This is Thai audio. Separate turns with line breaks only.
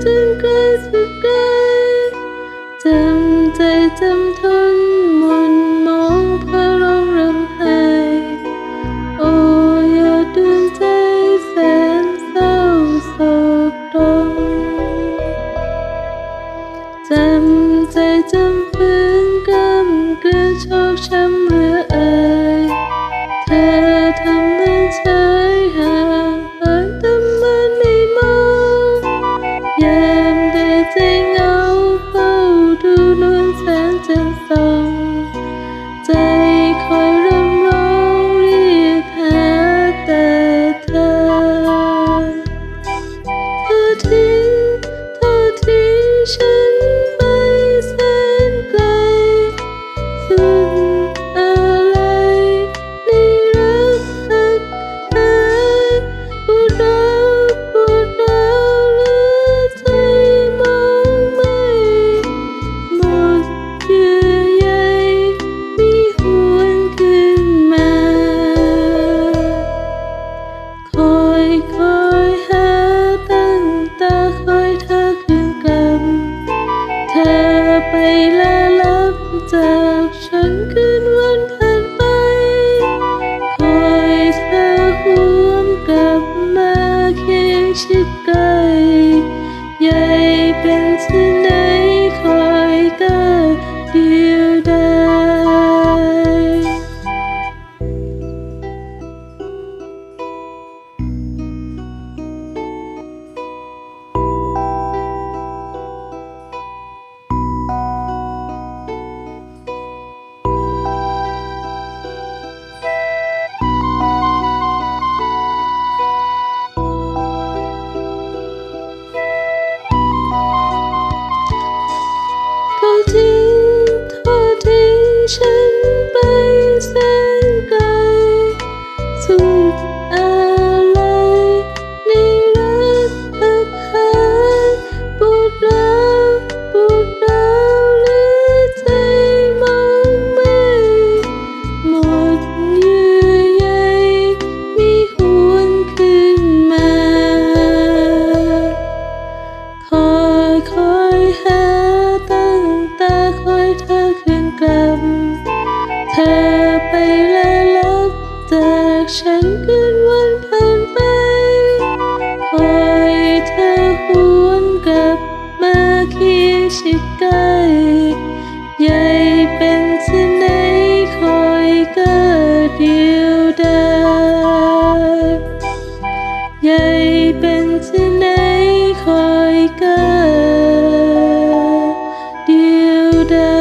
จนไกลสุดไกลจำใจจำทนหม่นมองเพื่อร้องรำไห้โอ้ยอดดวงใจแสนเศร้าโศกตรมจำใจจำฝืนกำกลืนโชคช้ำเหลือเอ่ยเธอทำเหมือนเฉยห่างเหินแต่มันไม่มองยามใดใจเหงาเฝ้าดูนวลแสงจันทร์ส่องใจคอยรำร้องเรียกหาแต่เธอทิ้งฉันไปแสนไกลสุดอะไรในรักหักหายปวดร้าวเหลือใจมองไม่หมดเยื่อใยมีหวนขึ้นมาคอยหาตั้งตาคอยเธอคืนกลับเธอไปแล้วลับจากฉันคืนวันผ่านไปคอยเธอหวนกลับมาเคียงชิดใกล้ใหญ่เป็นที่ไหนคอยก็เดียวดายทอดทิ้งฉันไปแสนไกลสุดอะไรในรักหักหายปวดร้าวเหลือใจมองไม่หมดเยื่อใยมีหวนขึ้นมาคอยหาตั้งตาคอยเธอคืนกลับเธอไปแล้วลับจากฉันคืนวันผ่านไปคอยเธอหวนกลับมาเคียงชิดใกล้ใหญ่เป็นที่ไหนคอยก็เดียวดายใหญ่เป็นที่ไหนคอยก็เดียวดาย